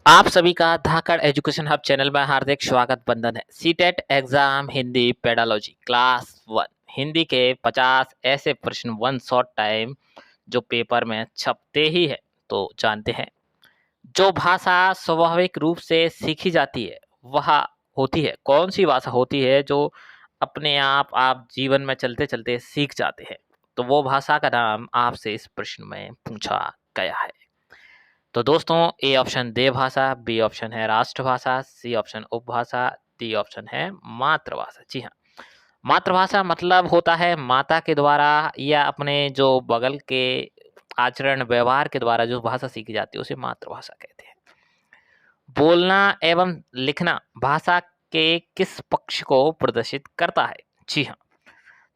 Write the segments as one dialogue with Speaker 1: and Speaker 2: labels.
Speaker 1: आप सभी का धाकड़ एजुकेशन हब चैनल में हार्दिक स्वागत बंधन है। CTET exam Hindi pedology class 1 Hindi के 50 ऐसे प्रश्न वन शॉर्ट टाइम जो पेपर में छपते ही है। तो जानते हैं, जो भाषा स्वाभाविक रूप से सीखी जाती है वह होती है कौन सी भाषा होती है जो अपने आप जीवन में चलते चलते सीख जाते हैं। तो वो भाषा का नाम आपसे इस प्रश्न में पूछा गया है। तो दोस्तों, ए ऑप्शन देवभाषा, बी ऑप्शन है राष्ट्रभाषा, सी ऑप्शन उपभाषा, डी ऑप्शन है मातृभाषा। जी हाँ, मातृभाषा मतलब होता है माता के द्वारा या अपने जो बगल के आचरण व्यवहार के द्वारा जो भाषा सीखी जाती है उसे मातृभाषा कहते हैं। बोलना एवं लिखना भाषा के किस पक्ष को प्रदर्शित करता है? जी हाँ,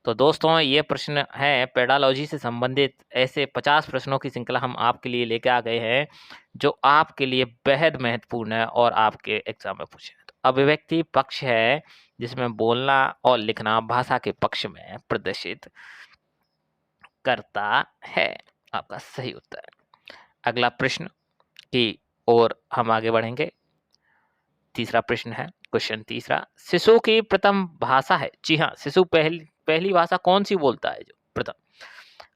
Speaker 1: तो दोस्तों ये प्रश्न है पेडालॉजी से संबंधित ऐसे 50 प्रश्नों की श्रृंखला हम आपके लिए लेके आ गए हैं जो आपके लिए बेहद महत्वपूर्ण है और आपके एग्जाम में पूछे। तो अभिव्यक्ति पक्ष है जिसमें बोलना और लिखना भाषा के पक्ष में प्रदर्शित करता है। आपका सही उत्तर है। अगला प्रश्न की ओर हम आगे बढ़ेंगे। तीसरा प्रश्न है, क्वेश्चन तीसरा, शिशु की प्रथम भाषा है। जी हाँ, शिशु पहली भाषा कौन सी बोलता है? जो प्रथम,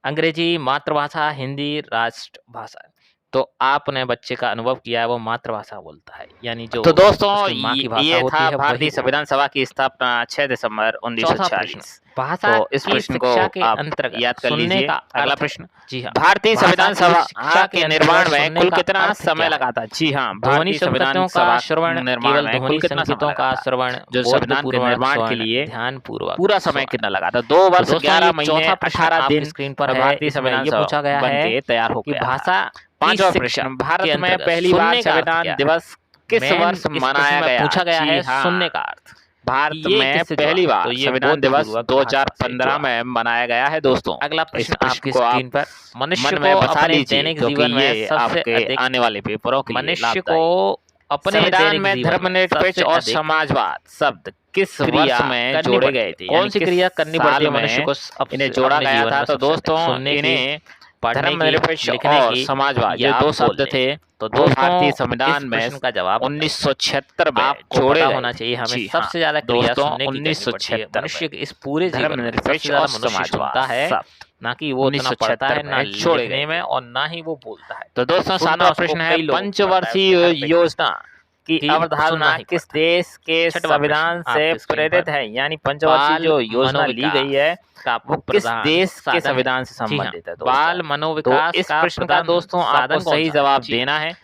Speaker 1: अंग्रेजी, मातृभाषा, हिंदी, राष्ट्रभाषा। तो आपने बच्चे का अनुभव किया है वो मातृभाषा बोलता है, यानी जो
Speaker 2: तो दोस्तों
Speaker 1: माँ की भाषा
Speaker 2: ये
Speaker 1: होती
Speaker 2: था
Speaker 1: है
Speaker 2: भारतीय
Speaker 1: वही
Speaker 2: संविधान सभा की स्थापना 6 दिसंबर
Speaker 1: चौथा प्रश्न,
Speaker 2: 1940।
Speaker 1: भाषा
Speaker 2: तो इस
Speaker 1: की
Speaker 2: प्रश्न को
Speaker 1: शिक्षा के
Speaker 2: आप
Speaker 1: अंतर्गत
Speaker 2: याद कर
Speaker 1: सुनने
Speaker 2: लीजिए।
Speaker 1: का
Speaker 2: अगला
Speaker 1: अर्थ।
Speaker 2: प्रश्न,
Speaker 1: जी हाँ,
Speaker 2: भारतीय
Speaker 1: भाषा
Speaker 2: संविधान
Speaker 1: की
Speaker 2: सभा
Speaker 1: शिक्षा के
Speaker 2: निर्माण
Speaker 1: अंतर्गत
Speaker 2: में
Speaker 1: सुनने
Speaker 2: कुल
Speaker 1: का
Speaker 2: कितना
Speaker 1: अर्थ
Speaker 2: समय
Speaker 1: क्या है?
Speaker 2: लगा था? जी हाँ,
Speaker 1: ध्वनि
Speaker 2: भारतीय संविधान
Speaker 1: संकेतों का
Speaker 2: सभा
Speaker 1: श्रवण,
Speaker 2: निर्माण
Speaker 1: केवल
Speaker 2: में कुल
Speaker 1: ध्वनि
Speaker 2: कितना समय
Speaker 1: संकेतों
Speaker 2: लगा
Speaker 1: का
Speaker 2: था?
Speaker 1: श्रवण,
Speaker 2: जो संविधान के निर्माण के लिए
Speaker 1: ध्यान पूर्वक
Speaker 2: पूरा समय कितना लगा था? 2 वर्ष
Speaker 1: दोस्तों,
Speaker 2: 11
Speaker 1: ये
Speaker 2: महीने
Speaker 1: चौथा प्रश्न
Speaker 2: 18
Speaker 1: आपकी
Speaker 2: दिन
Speaker 1: स्क्रीन पर है।
Speaker 2: भारतीय
Speaker 1: इसमें
Speaker 2: संविधान
Speaker 1: ये पूछा
Speaker 2: सभा
Speaker 1: गया
Speaker 2: बन
Speaker 1: है
Speaker 2: के तैयार हो
Speaker 1: कि
Speaker 2: गया था।
Speaker 1: भाषा
Speaker 2: पांचवा
Speaker 1: की
Speaker 2: प्रश्न,
Speaker 1: शिक्षा
Speaker 2: भारत
Speaker 1: के
Speaker 2: में
Speaker 1: अंतर्गत
Speaker 2: पहली बार
Speaker 1: सुनने का अर्थ
Speaker 2: संविधान
Speaker 1: क्या है?
Speaker 2: दिवस किस
Speaker 1: मेन
Speaker 2: वर्ष
Speaker 1: इस प्रश्न
Speaker 2: मनाया
Speaker 1: में
Speaker 2: गया?
Speaker 1: पूछा गया है
Speaker 2: जी हाँ,
Speaker 1: सुनने का अर्थ।
Speaker 2: भारत
Speaker 1: ये
Speaker 2: में
Speaker 1: किससे
Speaker 2: पहली
Speaker 1: जुड़ा?
Speaker 2: बार
Speaker 1: तो ये
Speaker 2: संविधान दिवस
Speaker 1: बोधपूर्वक भाषा से
Speaker 2: 2015
Speaker 1: जुड़ा।
Speaker 2: में मनाया गया है। दोस्तों,
Speaker 1: अगला
Speaker 2: इस
Speaker 1: प्रश्न
Speaker 2: प्रश्न
Speaker 1: आपकी
Speaker 2: को आप
Speaker 1: स्क्रीन पर, मनुष्य
Speaker 2: मन
Speaker 1: को
Speaker 2: में बसा
Speaker 1: अपने
Speaker 2: लीजिए
Speaker 1: दैनिक
Speaker 2: क्योंकि
Speaker 1: जीवन में
Speaker 2: ये
Speaker 1: सबसे
Speaker 2: आपके
Speaker 1: अधिक
Speaker 2: आने वाले पेपरों के लिए
Speaker 1: मनुष्य को
Speaker 2: लाभदायक।
Speaker 1: अपने
Speaker 2: संविधान
Speaker 1: दैनिक
Speaker 2: में
Speaker 1: जीवन में
Speaker 2: धर्मनिरपेक्ष
Speaker 1: सबसे
Speaker 2: और
Speaker 1: अधिक
Speaker 2: समाजवाद शब्द किस
Speaker 1: क्रिया
Speaker 2: वर्ष में
Speaker 1: करनी
Speaker 2: जोड़े
Speaker 1: पड़ती
Speaker 2: गए
Speaker 1: है?
Speaker 2: थे?
Speaker 1: कौन
Speaker 2: यानी
Speaker 1: सी
Speaker 2: किस
Speaker 1: क्रिया करनी पड़ती
Speaker 2: साल
Speaker 1: है मनुष्य
Speaker 2: में
Speaker 1: को
Speaker 2: इन्हें जोड़ा
Speaker 1: अपने
Speaker 2: गया
Speaker 1: जीवन
Speaker 2: था?
Speaker 1: में
Speaker 2: तो
Speaker 1: सबसे अधिक?
Speaker 2: दोस्तों,
Speaker 1: सुनने की,
Speaker 2: इन्हें
Speaker 1: पढ़ने की,
Speaker 2: धर्मनिरपेक्ष
Speaker 1: लिखने
Speaker 2: और
Speaker 1: की
Speaker 2: समाजवाद जो
Speaker 1: या
Speaker 2: 2 शब्द
Speaker 1: बोलने
Speaker 2: थे
Speaker 1: की? तो
Speaker 2: वो भारतीय
Speaker 1: दोस्तों,
Speaker 2: संविधान
Speaker 1: इस
Speaker 2: में
Speaker 1: प्रश्न का जवाब बताइए।
Speaker 2: 1976 में
Speaker 1: आपको
Speaker 2: जोड़े
Speaker 1: पता
Speaker 2: गए
Speaker 1: होना
Speaker 2: थे।
Speaker 1: चाहिए हमें
Speaker 2: जी हाँ
Speaker 1: सबसे ज्यादा क्रिया
Speaker 2: दोस्तों,
Speaker 1: सुनने की करनी पड़ती है।
Speaker 2: 1976
Speaker 1: मनुष्य
Speaker 2: में
Speaker 1: के इस पूरे जीवन में सबसे
Speaker 2: धर्मनिरपेक्ष
Speaker 1: ज्यादा
Speaker 2: और
Speaker 1: मनुष्य सुनता
Speaker 2: समाजवाद
Speaker 1: है,
Speaker 2: शब्द
Speaker 1: ना कि वो उतना पढ़ता
Speaker 2: 1976
Speaker 1: है, ना
Speaker 2: में जोड़े
Speaker 1: लिखने
Speaker 2: गए
Speaker 1: में
Speaker 2: थे।
Speaker 1: और ना ही वो बोलता है।
Speaker 2: तो दोस्तों,
Speaker 1: सुनना
Speaker 2: 7वां
Speaker 1: उसको
Speaker 2: प्रश्न है,
Speaker 1: कई लोगों को पड़ता है,
Speaker 2: पंचवर्षीय
Speaker 1: उसके हर व्यक्ति
Speaker 2: योजना की
Speaker 1: की सुनना
Speaker 2: अवधारणा
Speaker 1: ही
Speaker 2: किस
Speaker 1: पड़ता है।
Speaker 2: देश के
Speaker 1: छठवां प्रश्न
Speaker 2: संविधान से
Speaker 1: आपकी स्क्रीन
Speaker 2: प्रेरित
Speaker 1: पर,
Speaker 2: है? यानी पंचवर्षीय
Speaker 1: बाल
Speaker 2: जो योजना ली गई है
Speaker 1: मनोविकास का
Speaker 2: वो किस
Speaker 1: प्रधान
Speaker 2: देश के
Speaker 1: साधन है।
Speaker 2: संविधान से
Speaker 1: जी हाँ,
Speaker 2: संबंधित है?
Speaker 1: बाल
Speaker 2: दोस्तों, तो
Speaker 1: मनोविकास
Speaker 2: इस
Speaker 1: का
Speaker 2: प्रश्न का
Speaker 1: प्रधान
Speaker 2: दोस्तों आपको
Speaker 1: साधन कौन
Speaker 2: सही
Speaker 1: सा है?
Speaker 2: जवाब
Speaker 1: जी,
Speaker 2: देना है।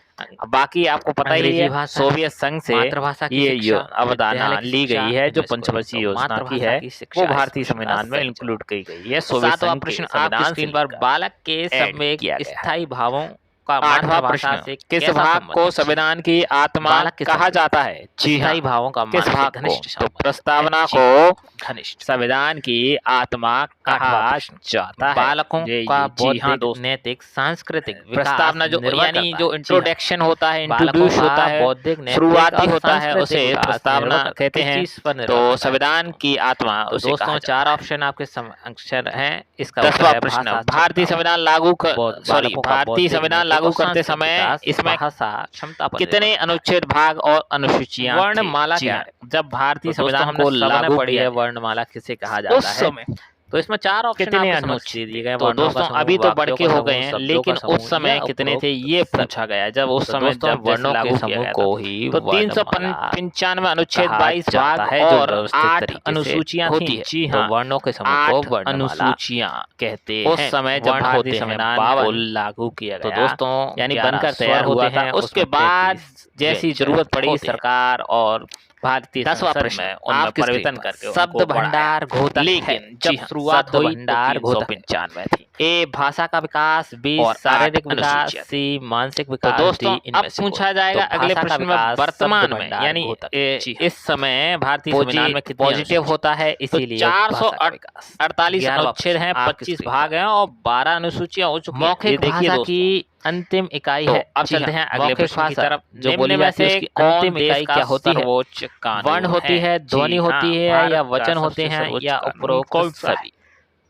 Speaker 2: बाकी आपको पता ही
Speaker 1: अंग्रेजी
Speaker 2: है,
Speaker 1: भाषा,
Speaker 2: सोवियत संघ से
Speaker 1: मातृभाषा की
Speaker 2: ये
Speaker 1: शिक्षा,
Speaker 2: अवधारणा
Speaker 1: विद्यालय की
Speaker 2: ली
Speaker 1: शिक्षा,
Speaker 2: गई है जो
Speaker 1: इनमें से कोई नहीं।
Speaker 2: पंचवर्षीय
Speaker 1: तो
Speaker 2: योजना की
Speaker 1: मातृभाषा
Speaker 2: है
Speaker 1: की
Speaker 2: वो
Speaker 1: शिक्षा इस
Speaker 2: भारतीय
Speaker 1: प्रश्न का
Speaker 2: संविधान में
Speaker 1: सही
Speaker 2: इंक्लूड
Speaker 1: जवाब।
Speaker 2: की गई है। सोवियत
Speaker 1: सातवां
Speaker 2: संघ के
Speaker 1: प्रश्न आपकी
Speaker 2: संविधान से
Speaker 1: स्क्रीन पर,
Speaker 2: लेकर
Speaker 1: बालक के
Speaker 2: ऐड
Speaker 1: सम्वेग
Speaker 2: किया गया है।
Speaker 1: स्थायी भावों का
Speaker 2: 8वां
Speaker 1: मातृभाषा
Speaker 2: प्रश्न,
Speaker 1: से
Speaker 2: किस
Speaker 1: कैसा
Speaker 2: भाग
Speaker 1: संबंध
Speaker 2: को
Speaker 1: है?
Speaker 2: संविधान की आत्मा
Speaker 1: बालक के
Speaker 2: कहा
Speaker 1: सम्वेग
Speaker 2: जाता है? जी हाँ,
Speaker 1: स्थायी भावों का
Speaker 2: किस
Speaker 1: मान से
Speaker 2: भाग को?
Speaker 1: घनिष्ठ
Speaker 2: तो
Speaker 1: संबंध है।
Speaker 2: प्रस्तावना
Speaker 1: जी,
Speaker 2: को
Speaker 1: घनिष्ठ।
Speaker 2: संविधान की आत्मा
Speaker 1: आठवां
Speaker 2: कहा
Speaker 1: प्रश्न,
Speaker 2: जाता है।
Speaker 1: बालकों का
Speaker 2: जी हाँ
Speaker 1: बौद्धिक,
Speaker 2: दोस्तों,
Speaker 1: नैतिक, सांस्कृतिक विकास
Speaker 2: प्रस्तावना जो
Speaker 1: निर्भर
Speaker 2: यानी
Speaker 1: करता
Speaker 2: जो
Speaker 1: है। जी हाँ,
Speaker 2: इंट्रोडक्शन होता है,
Speaker 1: बालकों
Speaker 2: इंट्रोड्यूस होता
Speaker 1: का
Speaker 2: है,
Speaker 1: बौद्धिक, नैतिक
Speaker 2: शुरुआती
Speaker 1: और
Speaker 2: होता है,
Speaker 1: सांस्कृतिक
Speaker 2: उसे
Speaker 1: विकास
Speaker 2: प्रस्तावना
Speaker 1: निर्भर करता है।
Speaker 2: कहते
Speaker 1: किस
Speaker 2: हैं।
Speaker 1: चीज पर निर्भर
Speaker 2: तो
Speaker 1: करता है
Speaker 2: संविधान
Speaker 1: दोस्तों?
Speaker 2: की आत्मा
Speaker 1: तो
Speaker 2: उसे कहा
Speaker 1: दोस्तों,
Speaker 2: जाता
Speaker 1: 4
Speaker 2: है।
Speaker 1: ऑप्शन आपके अक्षर हैं। इसका उत्तर
Speaker 2: 10वां
Speaker 1: है
Speaker 2: प्रश्न,
Speaker 1: भाषा,
Speaker 2: भारतीय
Speaker 1: क्षमता,
Speaker 2: संविधान लागू
Speaker 1: बालकों का
Speaker 2: भारतीय
Speaker 1: बौद्धिक,
Speaker 2: संविधान
Speaker 1: नैतिक
Speaker 2: लागू
Speaker 1: और
Speaker 2: करते
Speaker 1: सांस्कृतिक
Speaker 2: समय
Speaker 1: विकास
Speaker 2: इसमें
Speaker 1: भाषा क्षमता पर
Speaker 2: कितने
Speaker 1: निर्भर करता है।
Speaker 2: अनुच्छेद, भाग और अनुसूचियां थे?
Speaker 1: वर्णमाला
Speaker 2: जी
Speaker 1: क्या
Speaker 2: हाँ,
Speaker 1: है?
Speaker 2: जब भारतीय
Speaker 1: तो दोस्तों,
Speaker 2: संविधान
Speaker 1: हमने
Speaker 2: को
Speaker 1: सबने
Speaker 2: लागू
Speaker 1: पढ़ी
Speaker 2: किया
Speaker 1: है
Speaker 2: गया
Speaker 1: वर्णमाला किसे कहा
Speaker 2: उस
Speaker 1: जाता है।
Speaker 2: समय
Speaker 1: तो इसमें 4 ऑप्शन
Speaker 2: कितने
Speaker 1: आपको समझ
Speaker 2: अनुच्छेद
Speaker 1: दिए गए,
Speaker 2: थे? तो
Speaker 1: वर्णों का
Speaker 2: दोस्तों,
Speaker 1: समूह,
Speaker 2: अभी तो बढ़
Speaker 1: वाक्यों
Speaker 2: के
Speaker 1: का
Speaker 2: हो गए
Speaker 1: समूह,
Speaker 2: हैं,
Speaker 1: शब्दों का
Speaker 2: लेकिन
Speaker 1: समूह
Speaker 2: उस
Speaker 1: या
Speaker 2: समय कितने थे
Speaker 1: उपरोक्त
Speaker 2: ये
Speaker 1: सभी।
Speaker 2: पूछा गया है, जब उस
Speaker 1: तो
Speaker 2: समय
Speaker 1: दोस्तों,
Speaker 2: जब जैसे
Speaker 1: वर्णों के
Speaker 2: लागू किया
Speaker 1: समूह
Speaker 2: गया था।
Speaker 1: को ही
Speaker 2: तो
Speaker 1: वर्णमाला
Speaker 2: 395 अनुच्छेद,
Speaker 1: कहा
Speaker 2: 22
Speaker 1: जाता
Speaker 2: भाग
Speaker 1: है, जो
Speaker 2: और
Speaker 1: व्यवस्थित
Speaker 2: 8
Speaker 1: तरीके से
Speaker 2: अनुसूचियां
Speaker 1: होती
Speaker 2: थी।
Speaker 1: है।
Speaker 2: जी
Speaker 1: तो
Speaker 2: हाँ,
Speaker 1: वर्णों के समूह को
Speaker 2: 8
Speaker 1: वर्णमाला
Speaker 2: अनुसूचियां
Speaker 1: कहते
Speaker 2: उस
Speaker 1: हैं।
Speaker 2: समय जब
Speaker 1: वर्ण
Speaker 2: भारतीय
Speaker 1: होते हैं
Speaker 2: संविधान को
Speaker 1: 52।
Speaker 2: लागू किया
Speaker 1: तो
Speaker 2: गया,
Speaker 1: दोस्तों,
Speaker 2: यानी
Speaker 1: 11
Speaker 2: बनकर
Speaker 1: स्वर
Speaker 2: तैयार
Speaker 1: होते
Speaker 2: हुआ था।
Speaker 1: हैं,
Speaker 2: उसके
Speaker 1: उसमें
Speaker 2: बाद
Speaker 1: 33
Speaker 2: जैसी
Speaker 1: व्यंजन
Speaker 2: जरूरत पड़ी
Speaker 1: होते हैं।
Speaker 2: सरकार और भारतीय
Speaker 1: 10वां
Speaker 2: संसद
Speaker 1: प्रश्न
Speaker 2: में उनमें
Speaker 1: आपकी स्क्रीन
Speaker 2: परिवर्तन
Speaker 1: पर,
Speaker 2: करके
Speaker 1: शब्द
Speaker 2: उनको बढ़ाया।
Speaker 1: भंडार घोतक है।
Speaker 2: लेकिन
Speaker 1: जब
Speaker 2: जी हाँ,
Speaker 1: शुरुआत
Speaker 2: शब्द
Speaker 1: हुई तो
Speaker 2: भंडार घोतक
Speaker 1: 395
Speaker 2: थी
Speaker 1: ए भाषा का विकास, बी
Speaker 2: और 8
Speaker 1: शारीरिक विकास,
Speaker 2: अनुसूचियां थी।
Speaker 1: सी मानसिक
Speaker 2: तो
Speaker 1: विकास,
Speaker 2: दोस्तों,
Speaker 1: डी
Speaker 2: अब
Speaker 1: इनमें से कोई।
Speaker 2: पूछा जाएगा
Speaker 1: तो
Speaker 2: अगले
Speaker 1: भाषा का
Speaker 2: प्रश्न में
Speaker 1: विकास
Speaker 2: वर्तमान
Speaker 1: शब्द
Speaker 2: में,
Speaker 1: भंडार
Speaker 2: यानी
Speaker 1: घोतक है। जी हाँ,
Speaker 2: इस समय भारतीय संविधान में कितनी
Speaker 1: पॉजिटिव
Speaker 2: अनुसूचियां?
Speaker 1: होता है,
Speaker 2: तो
Speaker 1: इसीलिए भाषा का विकास।
Speaker 2: 448
Speaker 1: 11वां
Speaker 2: अनुच्छेद हैं,
Speaker 1: प्रश्न आपकी
Speaker 2: 25
Speaker 1: स्क्रीन
Speaker 2: भाग
Speaker 1: पर।
Speaker 2: हैं और 12 अनुसूचियां हो चुकी हैं। ये
Speaker 1: मौखिक
Speaker 2: देखिए
Speaker 1: भाषा
Speaker 2: दोस्तों,
Speaker 1: की अंतिम इकाई
Speaker 2: तो
Speaker 1: है।
Speaker 2: अब
Speaker 1: जी
Speaker 2: चलते
Speaker 1: हाँ,
Speaker 2: हैं अगले
Speaker 1: मौखिक
Speaker 2: प्रश्न की
Speaker 1: भाषा
Speaker 2: तरफ।
Speaker 1: जो बोली
Speaker 2: निम्न में
Speaker 1: जाती है
Speaker 2: से
Speaker 1: उसकी
Speaker 2: कौन
Speaker 1: अंतिम
Speaker 2: देश
Speaker 1: इकाई
Speaker 2: का
Speaker 1: क्या होती है?
Speaker 2: सर्वोच्च
Speaker 1: वर्ण
Speaker 2: कानून
Speaker 1: होती है, ध्वनि
Speaker 2: जी
Speaker 1: होती
Speaker 2: हाँ,
Speaker 1: है,
Speaker 2: भारत
Speaker 1: या
Speaker 2: का
Speaker 1: वचन होते
Speaker 2: सबसे
Speaker 1: हैं,
Speaker 2: सर्वोच्च
Speaker 1: या
Speaker 2: कानून
Speaker 1: उपरोक्त
Speaker 2: कौन सा है?
Speaker 1: सभी।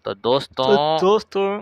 Speaker 1: तो दोस्तों,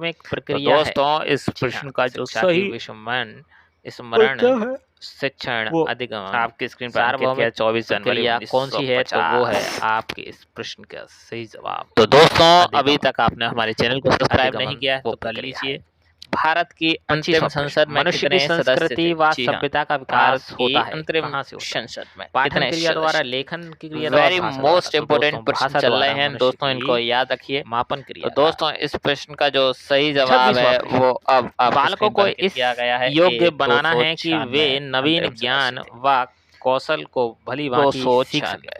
Speaker 1: प्राथमिक
Speaker 2: तो
Speaker 1: प्रक्रिया है।
Speaker 2: दोस्तों इस
Speaker 1: जी
Speaker 2: प्रश्न
Speaker 1: हाँ,
Speaker 2: का जो
Speaker 1: शिक्षा की
Speaker 2: सही
Speaker 1: विस्मरण स्मरण
Speaker 2: उत्तर है
Speaker 1: शिक्षण
Speaker 2: वो
Speaker 1: अधिगम
Speaker 2: आपकी स्क्रीन पर अंकित किया
Speaker 1: सार्वभौमिक
Speaker 2: 24 जनवरी
Speaker 1: प्रक्रिया कौन सी है, तो वो है
Speaker 2: 1950।
Speaker 1: आपके इस प्रश्न का सही जवाब
Speaker 2: तो दोस्तों अभी
Speaker 1: अधिगमन।
Speaker 2: तक आपने हमारे चैनल को सब्सक्राइब नहीं
Speaker 1: अधिगमन
Speaker 2: किया है
Speaker 1: वो
Speaker 2: तो कर
Speaker 1: प्रक्रिया है।
Speaker 2: लीजिए। भारत की
Speaker 1: पच्चीसवां
Speaker 2: अंतिम
Speaker 1: प्रश्न,
Speaker 2: संसद में
Speaker 1: मनुष्य की
Speaker 2: कितने सदस्य
Speaker 1: संस्कृति
Speaker 2: थे?
Speaker 1: व
Speaker 2: जी हाँ,
Speaker 1: सभ्यता का
Speaker 2: भारत
Speaker 1: विकास
Speaker 2: की
Speaker 1: होता है
Speaker 2: अंतरिम
Speaker 1: कहाँ से होता है?
Speaker 2: संसद में
Speaker 1: पाठन
Speaker 2: कितने
Speaker 1: क्रिया द्वारा,
Speaker 2: सदस्य?
Speaker 1: लेखन की क्रिया द्वारा,
Speaker 2: वेरी
Speaker 1: भाषा द्वारा।
Speaker 2: मोस्ट
Speaker 1: तो
Speaker 2: इम्पोर्टेंट
Speaker 1: दोस्तों
Speaker 2: प्रश्न
Speaker 1: भाषा
Speaker 2: चल रहे
Speaker 1: द्वारा
Speaker 2: हैं
Speaker 1: मनुष्य
Speaker 2: दोस्तों, इनको
Speaker 1: की
Speaker 2: याद रखिए।
Speaker 1: मापन
Speaker 2: तो
Speaker 1: क्रिया द्वारा।
Speaker 2: दोस्तों इस प्रश्न का जो सही जवाब
Speaker 1: 26वां
Speaker 2: है
Speaker 1: प्रश्न,
Speaker 2: वो अब आपकी
Speaker 1: बालकों
Speaker 2: स्क्रीन
Speaker 1: को
Speaker 2: पर अंकित
Speaker 1: इस
Speaker 2: किया गया है।
Speaker 1: योग्य
Speaker 2: एक
Speaker 1: बनाना है कि वे
Speaker 2: 296
Speaker 1: नवीन
Speaker 2: अंतरिम
Speaker 1: ज्ञान
Speaker 2: सदस्य थे।
Speaker 1: व कौशल को भली भांति सीख सकें।
Speaker 2: 296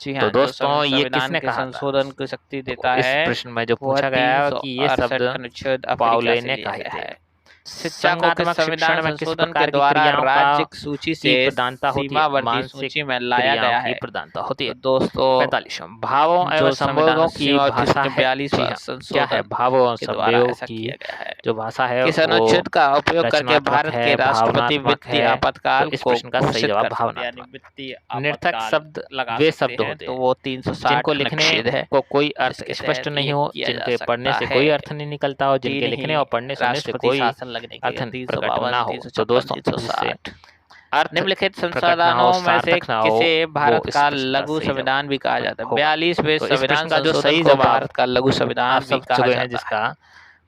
Speaker 2: जी
Speaker 1: तो
Speaker 2: हाँ, जो
Speaker 1: दोस्तों ये
Speaker 2: संविधान
Speaker 1: किसने
Speaker 2: के
Speaker 1: कहा था?
Speaker 2: संशोधन की शक्ति देता
Speaker 1: इस
Speaker 2: है,
Speaker 1: प्रश्न में जो
Speaker 2: वह
Speaker 1: पूछा गया है कि ये
Speaker 2: 368
Speaker 1: शब्द
Speaker 2: अनुच्छेद अफ्रीका
Speaker 1: पाउले
Speaker 2: से
Speaker 1: ने
Speaker 2: लिया
Speaker 1: कहे
Speaker 2: गया
Speaker 1: थे।
Speaker 2: है। शिक्षा को
Speaker 1: संज्ञानात्मक
Speaker 2: संविधान
Speaker 1: शिक्षण में किस
Speaker 2: संशोधन
Speaker 1: प्रकार
Speaker 2: के
Speaker 1: की
Speaker 2: द्वारा
Speaker 1: क्रियाओं का
Speaker 2: राज्य सूची से
Speaker 1: की प्रधानता होती है?
Speaker 2: सीमावर्ती
Speaker 1: मानसिक
Speaker 2: सूची में लाया
Speaker 1: क्रियाओं
Speaker 2: गया
Speaker 1: की
Speaker 2: है।
Speaker 1: प्रधानता होती है।
Speaker 2: तो दोस्तों
Speaker 1: 45वां भावों
Speaker 2: जो
Speaker 1: एवं
Speaker 2: संवेदों
Speaker 1: संवेदों
Speaker 2: की
Speaker 1: की भाषा है।
Speaker 2: 42
Speaker 1: जी हाँ, क्या है?
Speaker 2: संशोधन
Speaker 1: भावों एवं
Speaker 2: के द्वारा
Speaker 1: संवेदों
Speaker 2: ऐसा
Speaker 1: की
Speaker 2: किया गया है।
Speaker 1: जो भाषा है
Speaker 2: किस
Speaker 1: वो
Speaker 2: अनुच्छेद का उपयोग करके
Speaker 1: रचनात्मक
Speaker 2: भारत के
Speaker 1: है,
Speaker 2: राष्ट्रपति
Speaker 1: भावनात्मक
Speaker 2: वित्तीय
Speaker 1: है।
Speaker 2: आपातकाल
Speaker 1: तो इस
Speaker 2: को
Speaker 1: प्रश्न का सही
Speaker 2: घोषित
Speaker 1: जवाब
Speaker 2: कर सकते हैं, यानी
Speaker 1: भावनात्मक।
Speaker 2: वित्तीय
Speaker 1: निर्थक
Speaker 2: आपातकाल
Speaker 1: शब्द
Speaker 2: लगा
Speaker 1: वे
Speaker 2: सकते
Speaker 1: शब्द
Speaker 2: हैं।
Speaker 1: होते
Speaker 2: तो
Speaker 1: हैं
Speaker 2: वो 360
Speaker 1: जिनको लिखने
Speaker 2: अनुच्छेद है,
Speaker 1: को कोई अर्थ
Speaker 2: जिसके
Speaker 1: स्पष्ट
Speaker 2: तहत
Speaker 1: नहीं
Speaker 2: ये
Speaker 1: हो,
Speaker 2: किया जा
Speaker 1: जिनके पढ़ने
Speaker 2: सकता
Speaker 1: से
Speaker 2: है।
Speaker 1: कोई अर्थ नहीं निकलता हो, जिनके
Speaker 2: तीन
Speaker 1: लिखने
Speaker 2: ही
Speaker 1: और पढ़ने सुनने से
Speaker 2: राष्ट्रपति
Speaker 1: कोई
Speaker 2: शासन लगने के
Speaker 1: अर्थ
Speaker 2: लिए
Speaker 1: प्रकट
Speaker 2: 352,
Speaker 1: ना हो। तो
Speaker 2: 356,
Speaker 1: दोस्तों जिससे
Speaker 2: 360
Speaker 1: अर्थ
Speaker 2: निम्नलिखित
Speaker 1: प्रकट ना हो,
Speaker 2: संशोधनों में से
Speaker 1: सार्थक ना हो,
Speaker 2: किसे भारत
Speaker 1: वो इस
Speaker 2: का
Speaker 1: प्रश्न का
Speaker 2: लघु
Speaker 1: सही जवाब
Speaker 2: संविधान भी कहा जाता है?
Speaker 1: होगा।
Speaker 2: 42वें
Speaker 1: तो इस
Speaker 2: संविधान
Speaker 1: प्रश्न का जो
Speaker 2: संशोधन
Speaker 1: सही
Speaker 2: को
Speaker 1: जवाब
Speaker 2: भारत का लघु
Speaker 1: आप
Speaker 2: संविधान भी
Speaker 1: सब
Speaker 2: कहा
Speaker 1: चुके हैं
Speaker 2: जाता है।
Speaker 1: जिसका,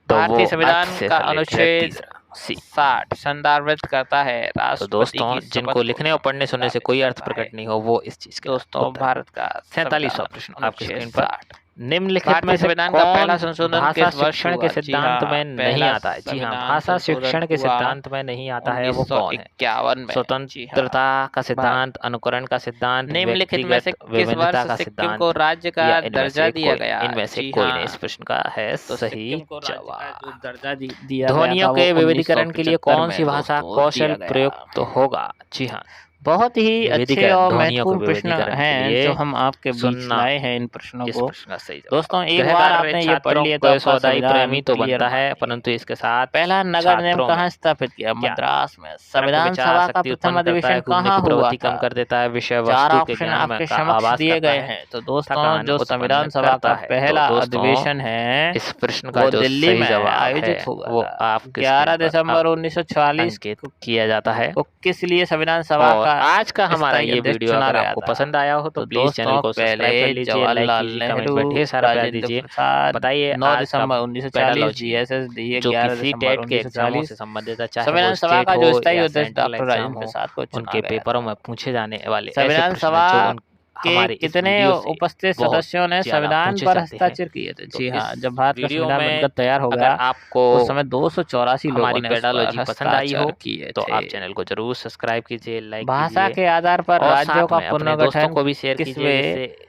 Speaker 1: तो
Speaker 2: भारतीय
Speaker 1: वो
Speaker 2: संविधान
Speaker 1: अर्थ से
Speaker 2: का
Speaker 1: related है।
Speaker 2: अनुच्छेद
Speaker 1: तीसरा सी।
Speaker 2: 60 संदर्भित करता है
Speaker 1: तो
Speaker 2: राष्ट्रपति
Speaker 1: दोस्तों
Speaker 2: की
Speaker 1: जिनको
Speaker 2: शपथ
Speaker 1: लिखने और पढ़ने सुनने से कोई अर्थ
Speaker 2: करता है।
Speaker 1: प्रकट नहीं हो, वो इस चीज के
Speaker 2: दोस्तों
Speaker 1: उत्तर।
Speaker 2: भारत का
Speaker 1: 47वां प्रश्न आपकी
Speaker 2: अनुच्छेद
Speaker 1: स्क्रीन पर।
Speaker 2: 60
Speaker 1: निम्नलिखित
Speaker 2: भारतीय
Speaker 1: में से
Speaker 2: संविधान का
Speaker 1: कौन
Speaker 2: पहला संशोधन
Speaker 1: भाषा
Speaker 2: किस वर्ष
Speaker 1: शिक्षण के
Speaker 2: हुआ? जी
Speaker 1: सिद्धांत
Speaker 2: हाँ,
Speaker 1: में नहीं
Speaker 2: पहला
Speaker 1: आता है? जी हाँ,
Speaker 2: संविधान
Speaker 1: भाषा
Speaker 2: संशोधन
Speaker 1: शिक्षण के
Speaker 2: हुआ
Speaker 1: सिद्धांत में नहीं आता है, वो कौन है?
Speaker 2: 1951 में।
Speaker 1: स्वतंत्रता का सिद्धांत, अनुकरण का सिद्धांत,
Speaker 2: निम्नलिखित में से
Speaker 1: व्यक्तिगत
Speaker 2: किस
Speaker 1: विभिन्नता
Speaker 2: वर्ष
Speaker 1: का
Speaker 2: सिक्किम
Speaker 1: सिद्धांत
Speaker 2: को राज्य का
Speaker 1: या इनमें
Speaker 2: दर्जा
Speaker 1: से
Speaker 2: दिया
Speaker 1: कोई?
Speaker 2: गया?
Speaker 1: इनमें से
Speaker 2: जी
Speaker 1: कोई
Speaker 2: हाँ,
Speaker 1: नहीं। इस प्रश्न का है
Speaker 2: तो
Speaker 1: सही
Speaker 2: सिक्किम को राज्य का
Speaker 1: जवाब।
Speaker 2: जो दर्जा दिया गया
Speaker 1: ध्वनियों
Speaker 2: था
Speaker 1: के
Speaker 2: वो
Speaker 1: विविधीकरण के लिए
Speaker 2: 1975
Speaker 1: कौन सी
Speaker 2: में
Speaker 1: भाषा
Speaker 2: दोस्तों
Speaker 1: कौशल
Speaker 2: दिया गया।
Speaker 1: प्रयुक्त होगा? जी हाँ,
Speaker 2: बहुत ही अच्छे
Speaker 1: विविधीकरण,
Speaker 2: और
Speaker 1: ध्वनियों के
Speaker 2: महत्वपूर्ण प्रश्न
Speaker 1: विविधीकरण के
Speaker 2: हैं
Speaker 1: लिए
Speaker 2: जो हम आपके बीच
Speaker 1: सुनना
Speaker 2: लाए हैं इन प्रश्नों
Speaker 1: इस
Speaker 2: को।
Speaker 1: प्रश्न का सही जवाब।
Speaker 2: दोस्तों एक
Speaker 1: गृह
Speaker 2: बार
Speaker 1: कार्य
Speaker 2: आपने ये पढ़
Speaker 1: छात्रों
Speaker 2: लिया
Speaker 1: को
Speaker 2: तो आपका
Speaker 1: सौदाई
Speaker 2: संविधान
Speaker 1: प्रेमी तो
Speaker 2: क्लियर
Speaker 1: बनता है,
Speaker 2: मानिए।
Speaker 1: परंतु इसके साथ
Speaker 2: पहला नगर नियम
Speaker 1: छात्रों
Speaker 2: कहाँ
Speaker 1: में
Speaker 2: स्थापित किया?
Speaker 1: क्या?
Speaker 2: मद्रास में।
Speaker 1: तर्क
Speaker 2: संविधान
Speaker 1: विचार
Speaker 2: सभा का
Speaker 1: शक्ति
Speaker 2: प्रथम
Speaker 1: उत्पन्न करता
Speaker 2: अधिवेशन
Speaker 1: है, घूमने
Speaker 2: कहाँ
Speaker 1: की
Speaker 2: हुआ
Speaker 1: प्रवृत्ति कम
Speaker 2: था?
Speaker 1: कर देता है, विषय
Speaker 2: 4
Speaker 1: वस्तु के
Speaker 2: ऑप्शन
Speaker 1: ज्ञान में
Speaker 2: आपके
Speaker 1: का
Speaker 2: समक्ष
Speaker 1: आभास
Speaker 2: दिए
Speaker 1: करता
Speaker 2: गए
Speaker 1: है,
Speaker 2: हैं। तो दोस्तों
Speaker 1: थकान
Speaker 2: जो
Speaker 1: उत्पन्न
Speaker 2: संविधान सभा
Speaker 1: करता
Speaker 2: का
Speaker 1: है।
Speaker 2: पहला
Speaker 1: तो दोस्तों
Speaker 2: अधिवेशन है
Speaker 1: इस प्रश्न का
Speaker 2: वो
Speaker 1: जो
Speaker 2: दिल्ली
Speaker 1: सही
Speaker 2: में
Speaker 1: जवाब है
Speaker 2: आयोजित हुआ
Speaker 1: वो
Speaker 2: था।
Speaker 1: आपके
Speaker 2: 11
Speaker 1: स्क्रीन पर
Speaker 2: दिसंबर 1946
Speaker 1: अंकित किया जाता है।
Speaker 2: को किस लिए संविधान सभा
Speaker 1: और
Speaker 2: का
Speaker 1: आज का हमारा
Speaker 2: स्थायी
Speaker 1: ये
Speaker 2: अध्यक्ष
Speaker 1: वीडियो
Speaker 2: चुना
Speaker 1: अगर
Speaker 2: गया
Speaker 1: आपको
Speaker 2: था?
Speaker 1: पसंद आया हो तो
Speaker 2: तो
Speaker 1: प्लीज चैनल
Speaker 2: दोस्तों
Speaker 1: को सब्सक्राइब कर
Speaker 2: पहले
Speaker 1: लीजिए, लाइक
Speaker 2: जवाहरलाल
Speaker 1: कीजिए, कमेंट
Speaker 2: नेहरू,
Speaker 1: में ढेर सारा प्यार
Speaker 2: राजेंद्र
Speaker 1: दीजिए।
Speaker 2: प्रसाद
Speaker 1: बताइए
Speaker 2: 9
Speaker 1: आज का
Speaker 2: दिसंबर 1940
Speaker 1: पेडालॉजी
Speaker 2: जीएसएस दिए
Speaker 1: जो
Speaker 2: 11
Speaker 1: किसी
Speaker 2: दिसंबर
Speaker 1: टेट के एग्जामों
Speaker 2: 1940
Speaker 1: से संबंधित है, चाहे
Speaker 2: संविधान
Speaker 1: वो
Speaker 2: सभा
Speaker 1: स्टेट
Speaker 2: का जो
Speaker 1: हो
Speaker 2: स्थायी
Speaker 1: या
Speaker 2: अध्यक्ष
Speaker 1: सेंट्रल
Speaker 2: डॉक्टर
Speaker 1: एग्जाम
Speaker 2: राजेंद्र
Speaker 1: हो,
Speaker 2: प्रसाद को चुना
Speaker 1: उनके
Speaker 2: गया
Speaker 1: पेपरों
Speaker 2: था।
Speaker 1: में पूछे जाने वाले ऐसे
Speaker 2: संविधान
Speaker 1: प्रश्न
Speaker 2: सभा
Speaker 1: जो
Speaker 2: के
Speaker 1: हमारे इस
Speaker 2: कितने
Speaker 1: वीडियो से
Speaker 2: उपस्थित
Speaker 1: बहुत
Speaker 2: सदस्यों ने
Speaker 1: ज्यादा
Speaker 2: संविधान
Speaker 1: पूछे
Speaker 2: पर
Speaker 1: जाते हैं।
Speaker 2: हस्ताक्षर किए थे?
Speaker 1: तो
Speaker 2: जी हाँ,
Speaker 1: इस
Speaker 2: जब भारत का
Speaker 1: वीडियो
Speaker 2: संविधान
Speaker 1: में
Speaker 2: बनकर तैयार हो
Speaker 1: अगर
Speaker 2: गया
Speaker 1: आपको
Speaker 2: उस समय 284 लोगों
Speaker 1: हमारी
Speaker 2: ने उस पर
Speaker 1: पेडालॉजी पसंद आई हो
Speaker 2: हस्ताक्षर किए
Speaker 1: तो आप
Speaker 2: थे।
Speaker 1: चैनल को जरूर सब्सक्राइब कीजिए, लाइक
Speaker 2: भाषा
Speaker 1: कीजिए
Speaker 2: के आधार पर
Speaker 1: और
Speaker 2: राज्यों
Speaker 1: साथ
Speaker 2: का
Speaker 1: में अपने दोस्तों
Speaker 2: पुनर्गठन
Speaker 1: को भी शेयर कीजिए,
Speaker 2: किसवें
Speaker 1: जिससे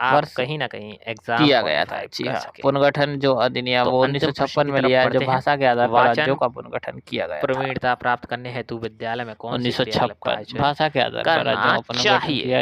Speaker 1: आप
Speaker 2: वर्ष
Speaker 1: कहीं ना कहीं एग्जाम
Speaker 2: किया गया था?
Speaker 1: क्वालिफाई
Speaker 2: जी
Speaker 1: कर
Speaker 2: हाँ,
Speaker 1: सके।
Speaker 2: पुनर्गठन जो अधिनियम
Speaker 1: तो
Speaker 2: वो
Speaker 1: अंतिम प्रश्न
Speaker 2: 1956
Speaker 1: की
Speaker 2: में
Speaker 1: तरफ
Speaker 2: लिया है, जो
Speaker 1: बढ़ते हैं।
Speaker 2: भाषा के आधार पर
Speaker 1: वाचन
Speaker 2: राज्यों का पुनर्गठन किया गया था।
Speaker 1: प्रवीणता प्राप्त करने हेतु विद्यालय में कौन सी क्रिया
Speaker 2: 1956 भाषा के आधार पर राज्यों का
Speaker 1: करना
Speaker 2: पुनर्गठन
Speaker 1: चाहिए।
Speaker 2: किया